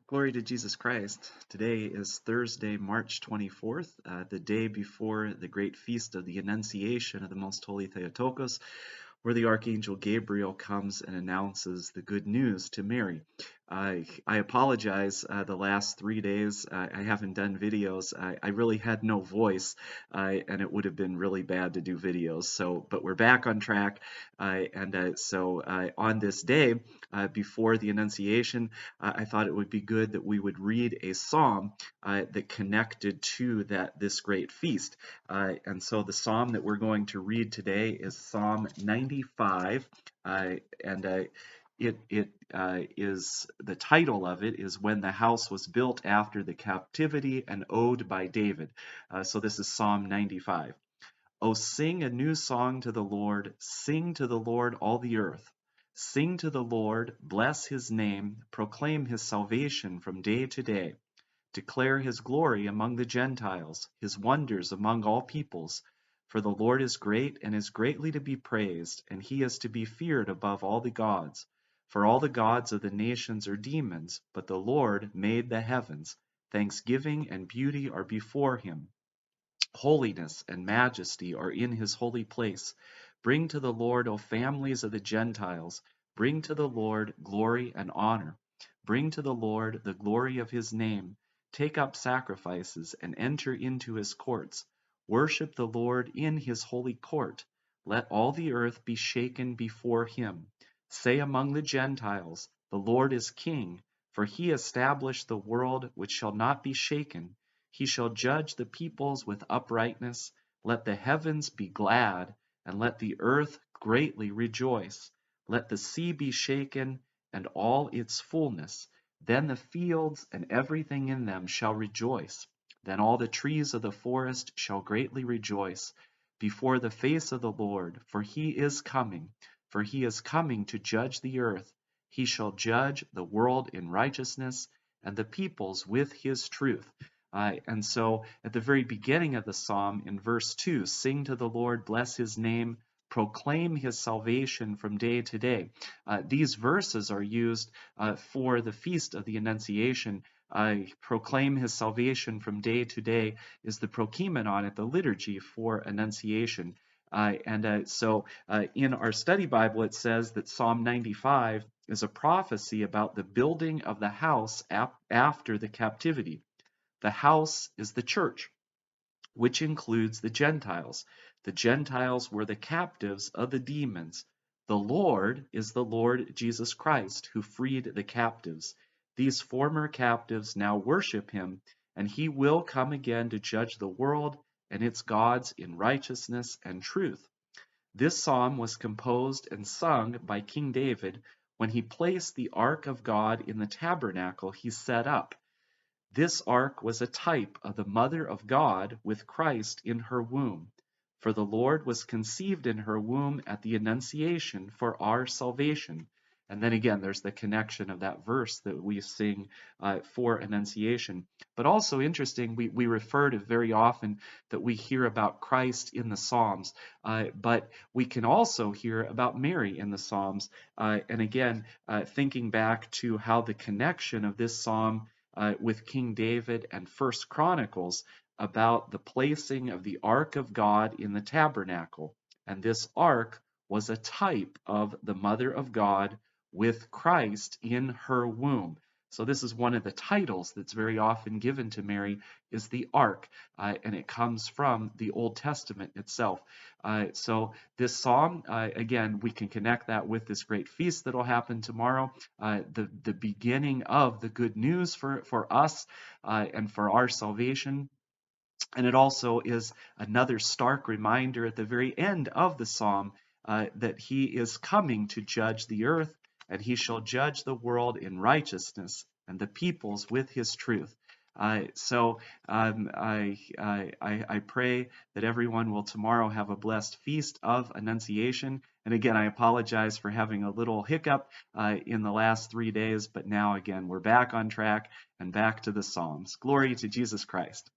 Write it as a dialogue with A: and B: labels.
A: Glory to Jesus Christ. Today is Thursday, March 24th, the day before the great feast of the Annunciation of the Most Holy Theotokos, where the Archangel Gabriel comes and announces the good news to Mary. I apologize, the last 3 days I haven't done videos. I really had no voice, and it would have been really bad to do videos. But we're back on track, on this day, before the Annunciation, I thought it would be good that we would read a psalm that connected to this great feast. And so the psalm that we're going to read today is Psalm 95, and is the title of it is When the House Was Built After the Captivity, an Ode by David. So this is Psalm 95. Oh, sing a new song to the Lord, sing to the Lord all the earth. Sing to the Lord, bless his name, proclaim his salvation from day to day. Declare his glory among the Gentiles, his wonders among all peoples. For the Lord is great and is greatly to be praised, and he is to be feared above all the gods. For all the gods of the nations are demons, but the Lord made the heavens. Thanksgiving and beauty are before him. Holiness and majesty are in his holy place. Bring to the Lord, O families of the Gentiles. Bring to the Lord glory and honor. Bring to the Lord the glory of his name. Take up sacrifices and enter into his courts. Worship the Lord in his holy court. Let all the earth be shaken before him. Say among the Gentiles, the Lord is king, for he established the world which shall not be shaken. He shall judge the peoples with uprightness. Let the heavens be glad, and let the earth greatly rejoice. Let the sea be shaken, and all its fullness. Then the fields and everything in them shall rejoice. Then all the trees of the forest shall greatly rejoice before the face of the Lord, for he is coming. For he is coming to judge the earth. He shall judge the world in righteousness, and the peoples with his truth. And so at the very beginning of the psalm, in verse 2, sing to the Lord, bless his name, proclaim his salvation from day to day. These verses are used for the feast of the Annunciation. Proclaim his salvation from day to day is the prokimenon at the liturgy for Annunciation. In our study Bible, it says that Psalm 95 is a prophecy about the building of the house after the captivity. The house is the church, which includes the Gentiles. The Gentiles were the captives of the demons. The Lord is the Lord Jesus Christ, who freed the captives. These former captives now worship him, and he will come again to judge the world and its gods in righteousness and truth. This psalm was composed and sung by King David when he placed the ark of God in the tabernacle he set up. This ark was a type of the Mother of God with Christ in her womb. For the Lord was conceived in her womb at the Annunciation for our salvation. And then again, there's the connection of that verse that we sing for Annunciation. But also interesting, we refer to very often that we hear about Christ in the Psalms, but we can also hear about Mary in the Psalms. And again, thinking back to how the connection of this psalm with King David and First Chronicles about the placing of the Ark of God in the tabernacle. And this ark was a type of the Mother of God with Christ in her womb. So this is one of the titles that's very often given to Mary, is the Ark, and it comes from the Old Testament itself. So this psalm, again, we can connect that with this great feast that will happen tomorrow, the beginning of the good news for us and for our salvation. And it also is another stark reminder at the very end of the psalm that he is coming to judge the earth, and he shall judge the world in righteousness and the peoples with his truth. I pray that everyone will tomorrow have a blessed feast of Annunciation. And again, I apologize for having a little hiccup in the last 3 days, but now again, we're back on track and back to the Psalms. Glory to Jesus Christ.